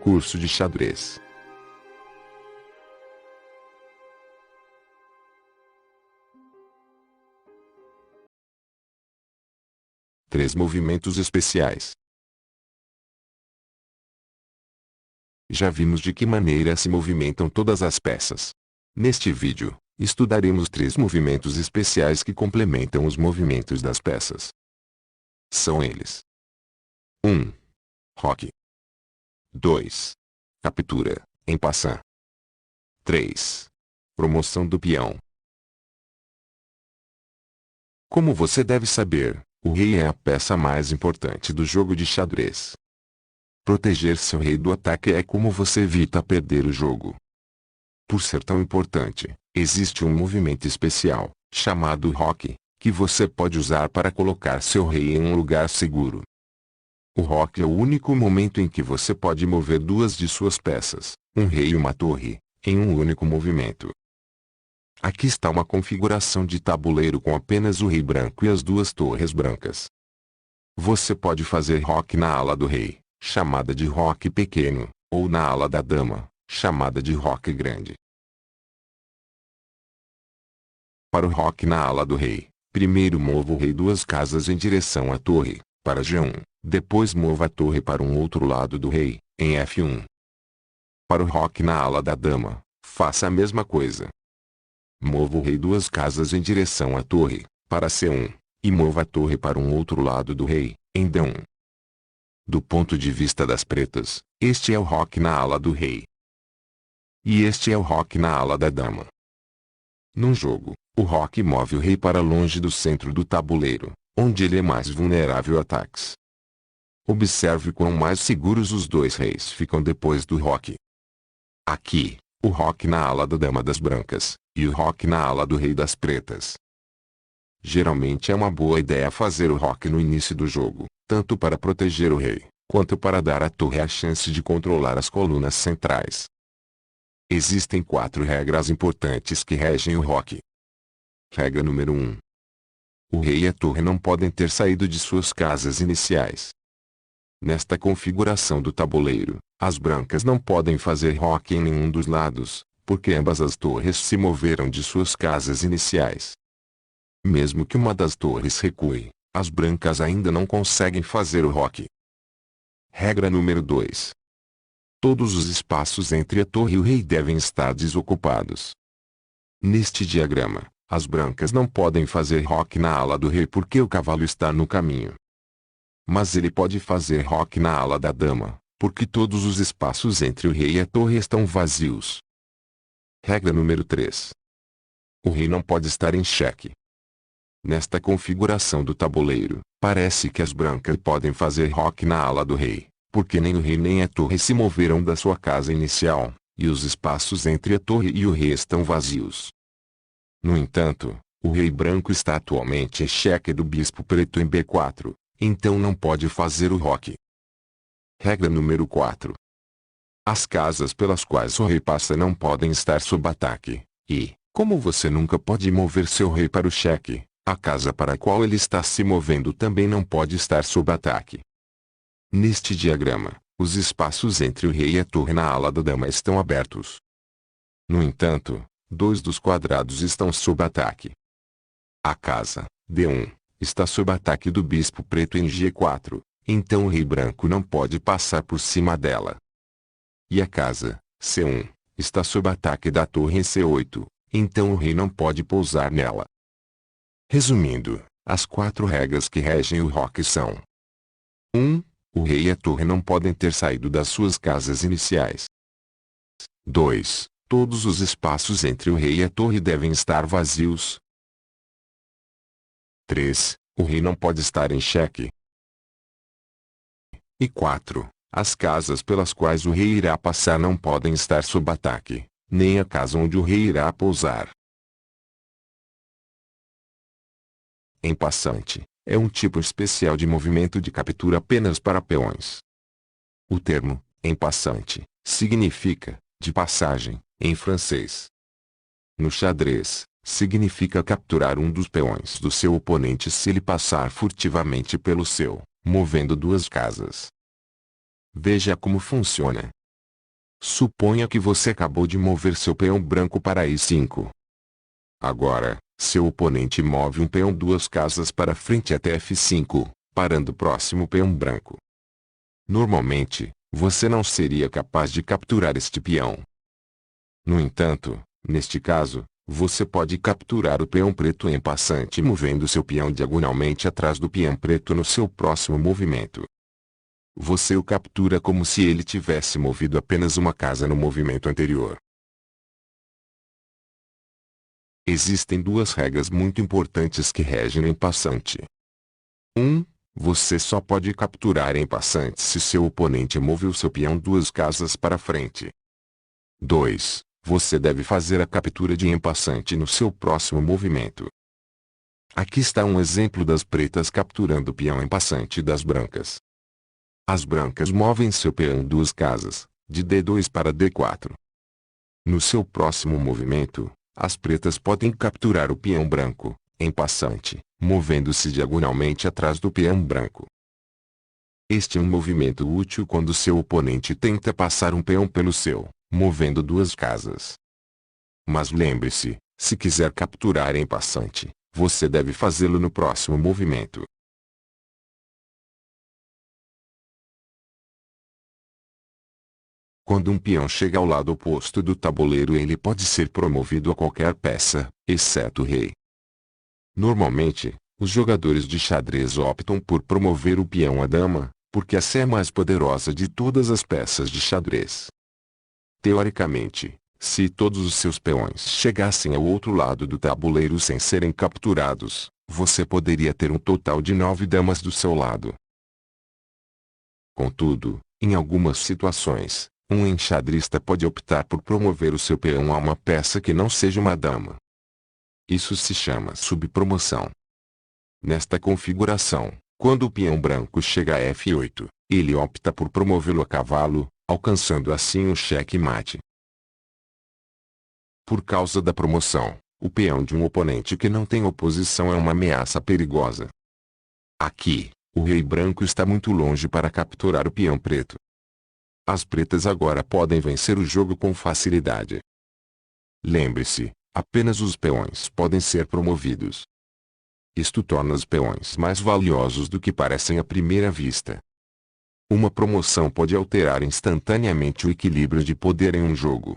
Curso de xadrez. Três movimentos especiais. Já vimos de que maneira se movimentam todas as peças. Neste vídeo, estudaremos três movimentos especiais que complementam os movimentos das peças. São eles: 1. Roque. 2. Captura, en passant. 3. Promoção do peão. Como você deve saber, o rei é a peça mais importante do jogo de xadrez. Proteger seu rei do ataque é como você evita perder o jogo. Por ser tão importante, existe um movimento especial, chamado roque, que você pode usar para colocar seu rei em um lugar seguro. O roque é o único momento em que você pode mover duas de suas peças, um rei e uma torre, em um único movimento. Aqui está uma configuração de tabuleiro com apenas o rei branco e as duas torres brancas. Você pode fazer roque na ala do rei, chamada de roque pequeno, ou na ala da dama, chamada de roque grande. Para o roque na ala do rei, primeiro mova o rei duas casas em direção à torre, para G1, depois mova a torre para um outro lado do rei, em F1. Para o roque na ala da dama, faça a mesma coisa. Mova o rei duas casas em direção à torre, para C1, e mova a torre para um outro lado do rei, em D1. Do ponto de vista das pretas, este é o roque na ala do rei. E este é o roque na ala da dama. Num jogo, o roque move o rei para longe do centro do tabuleiro, onde ele é mais vulnerável a ataques. Observe quão mais seguros os dois reis ficam depois do roque. Aqui, o roque na ala da dama das brancas, e o roque na ala do rei das pretas. Geralmente é uma boa ideia fazer o roque no início do jogo, tanto para proteger o rei, quanto para dar à torre a chance de controlar as colunas centrais. Existem 4 regras importantes que regem o roque. Regra número 1. O rei e a torre não podem ter saído de suas casas iniciais. Nesta configuração do tabuleiro, as brancas não podem fazer roque em nenhum dos lados, porque ambas as torres se moveram de suas casas iniciais. Mesmo que uma das torres recue, as brancas ainda não conseguem fazer o roque. Regra número 2. Todos os espaços entre a torre e o rei devem estar desocupados. Neste diagrama, as brancas não podem fazer roque na ala do rei porque o cavalo está no caminho. Mas ele pode fazer roque na ala da dama, porque todos os espaços entre o rei e a torre estão vazios. Regra número 3. O rei não pode estar em xeque. Nesta configuração do tabuleiro, parece que as brancas podem fazer roque na ala do rei, porque nem o rei nem a torre se moveram da sua casa inicial, e os espaços entre a torre e o rei estão vazios. No entanto, o rei branco está atualmente em xeque do bispo preto em B4, então não pode fazer o roque. Regra número 4. As casas pelas quais o rei passa não podem estar sob ataque, e, como você nunca pode mover seu rei para o xeque, a casa para a qual ele está se movendo também não pode estar sob ataque. Neste diagrama, os espaços entre o rei e a torre na ala da dama estão abertos. No entanto, 2 dos quadrados estão sob ataque. A casa, D1, está sob ataque do bispo preto em G4, então o rei branco não pode passar por cima dela. E a casa, C1, está sob ataque da torre em C8, então o rei não pode pousar nela. Resumindo, as 4 regras que regem o roque são: 1. O rei e a torre não podem ter saído das suas casas iniciais. 2. Todos os espaços entre o rei e a torre devem estar vazios. 3. O rei não pode estar em xeque. E 4. As casas pelas quais o rei irá passar não podem estar sob ataque, nem a casa onde o rei irá pousar. En passant é um tipo especial de movimento de captura apenas para peões. O termo en passant significa de passagem em francês. No xadrez, significa capturar um dos peões do seu oponente se ele passar furtivamente pelo seu, movendo duas casas. Veja como funciona. Suponha que você acabou de mover seu peão branco para E5. Agora, seu oponente move um peão 2 casas para frente até F5, parando o próximo peão branco. Normalmente, você não seria capaz de capturar este peão. No entanto, neste caso, você pode capturar o peão preto em passante movendo seu peão diagonalmente atrás do peão preto no seu próximo movimento. Você o captura como se ele tivesse movido apenas uma casa no movimento anterior. Existem duas regras muito importantes que regem em passante. 1. Você só pode capturar em passante se seu oponente moveu seu peão 2 casas para frente. 2. Você deve fazer a captura de em passante no seu próximo movimento. Aqui está um exemplo das pretas capturando o peão em passante das brancas. As brancas movem seu peão 2 casas, de D2 para D4. No seu próximo movimento, as pretas podem capturar o peão branco, em passante, movendo-se diagonalmente atrás do peão branco. Este é um movimento útil quando seu oponente tenta passar um peão pelo seu, movendo 2 casas. Mas lembre-se, se quiser capturar em passante, você deve fazê-lo no próximo movimento. Quando um peão chega ao lado oposto do tabuleiro, ele pode ser promovido a qualquer peça, exceto o rei. Normalmente, os jogadores de xadrez optam por promover o peão à dama, porque essa é a mais poderosa de todas as peças de xadrez. Teoricamente, se todos os seus peões chegassem ao outro lado do tabuleiro sem serem capturados, você poderia ter um total de 9 damas do seu lado. Contudo, em algumas situações, um enxadrista pode optar por promover o seu peão a uma peça que não seja uma dama. Isso se chama subpromoção. Nesta configuração, quando o peão branco chega a F8, ele opta por promovê-lo a cavalo, alcançando assim o xeque-mate. Por causa da promoção, o peão de um oponente que não tem oposição é uma ameaça perigosa. Aqui, o rei branco está muito longe para capturar o peão preto. As pretas agora podem vencer o jogo com facilidade. Lembre-se, apenas os peões podem ser promovidos. Isto torna os peões mais valiosos do que parecem à primeira vista. Uma promoção pode alterar instantaneamente o equilíbrio de poder em um jogo.